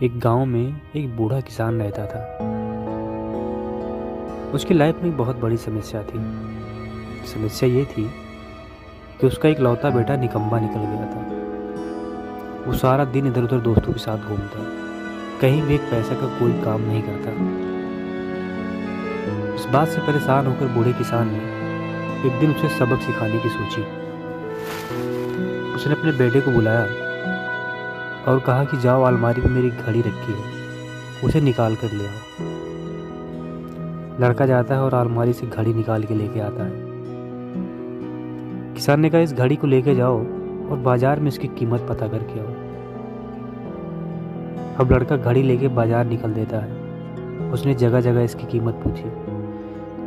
एक गांव में एक बूढ़ा किसान रहता था। उसकी लाइफ में एक बहुत बड़ी समस्या थी। समस्या ये थी कि उसका एक लौता बेटा निकम्मा निकल गया था। वो सारा दिन इधर उधर दोस्तों के साथ घूमता, कहीं भी एक पैसे का कोई काम नहीं करता। इस बात से परेशान होकर बूढ़े किसान ने एक दिन उसे सबक सिखाने की सोची। उसने अपने बेटे को बुलाया और कहा कि जाओ, अलमारी में मेरी घड़ी रखी है, उसे निकाल कर ले आओ। लड़का जाता है और अलमारी से घड़ी निकाल के लेके आता है। किसान ने कहा, इस घड़ी को लेके जाओ और बाजार में इसकी कीमत पता करके आओ। अब लड़का घड़ी लेके बाजार निकल देता है। उसने जगह जगह इसकी कीमत पूछी।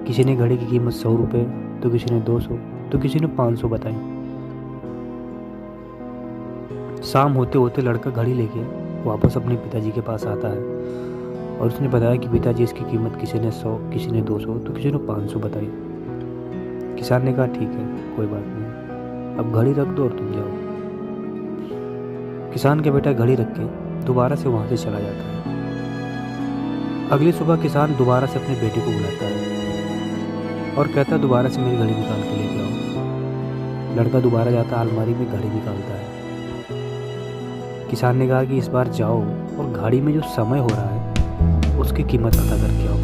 किसी ने घड़ी की कीमत 100 रुपये, तो किसी ने 200, तो किसी ने 500 बताई। शाम होते होते लड़का घड़ी लेके वापस अपने पिताजी के पास आता है और उसने बताया कि पिताजी, इसकी कीमत किसी ने 100, किसी ने 200, तो किसी ने 500 बताई। किसान ने कहा, ठीक है, कोई बात नहीं, अब घड़ी रख दो और तुम जाओ। किसान का बेटा घड़ी रख के दोबारा से वहाँ से चला जाता है। अगली सुबह किसान दोबारा से अपने बेटे को बुलाता है और कहता है, दोबारा से मेरी घड़ी निकाल के लेके आओ। लड़का दोबारा जाता, अलमारी में घड़ी निकालता है। किसान ने कहा कि इस बार जाओ और घड़ी में जो समय हो रहा है उसकी कीमत पता करके आओ।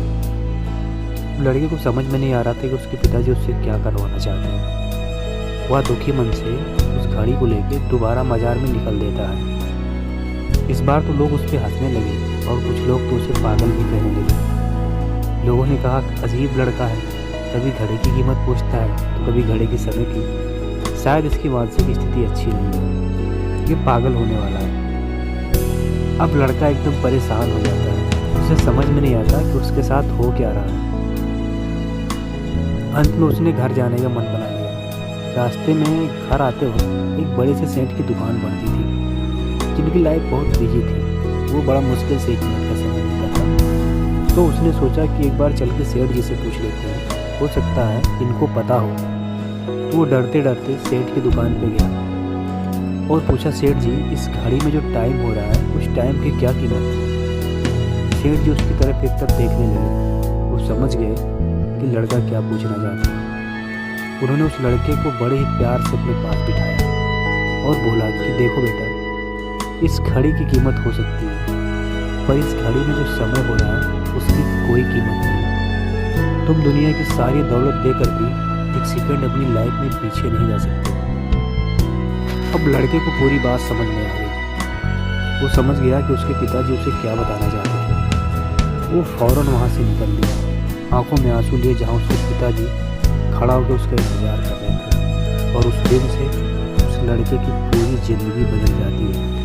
लड़के को समझ में नहीं आ रहा था कि उसके पिताजी उससे क्या करवाना चाहते हैं। वह दुखी मन से उस घड़ी को लेकर दोबारा बाजार में निकल देता है। इस बार तो लोग उस पर हंसने लगे और कुछ लोग तो उसे पागल भी कहने लगे। लोगों ने कहा, अजीब लड़का है, कभी घड़ी की कीमत पूछता है तो कभी घड़ी के समय की। शायद इसकी मानसिक स्थिति अच्छी नहीं है, ये पागल होने वाला है। अब लड़का एकदम परेशान हो जाता है। उसे समझ में नहीं आता कि उसके साथ हो क्या रहा है। अंत में उसने घर जाने का मन बना लिया। रास्ते में घर आते वक्त एक बड़े से सेंट की दुकान पड़ती थी, जिनकी लाइफ बहुत बिजी थी। वो बड़ा मुश्किल से 1 मिनट का समय मिलता था। तो उसने सोचा कि एक बार चल के सेठ जी से पूछ लेते हैं, हो सकता है इनको पता हो। तो वो डरते डरते सेठ की दुकान पे गया और पूछा, सेठ जी, इस घड़ी में जो टाइम हो रहा है उस टाइम की क्या कीमत है? सेठ जी उसकी तरफ एक तरफ देखने लगे। वो समझ गए कि लड़का क्या पूछना चाहता है। उन्होंने उस लड़के को बड़े ही प्यार से अपने पास बिठाया और बोला कि देखो बेटा, इस घड़ी की कीमत हो सकती है, पर इस घड़ी में जो समय हो रहा है उसकी कोई कीमत नहीं। तुम दुनिया की सारी दौलत देकर भी एक सेकंड अपनी लाइफ में पीछे नहीं जा सकते। अब लड़के को पूरी बात समझ में आ गई। वो समझ गया कि उसके पिताजी उसे क्या बताना चाहते थे। वो फौरन वहाँ से निकल गया, आंखों में आंसू लिए, जहाँ उसके पिताजी खड़ा होकर उसका इंतजार कर रहे थे। और उस दिन से उस लड़के की पूरी ज़िंदगी बदल जाती है।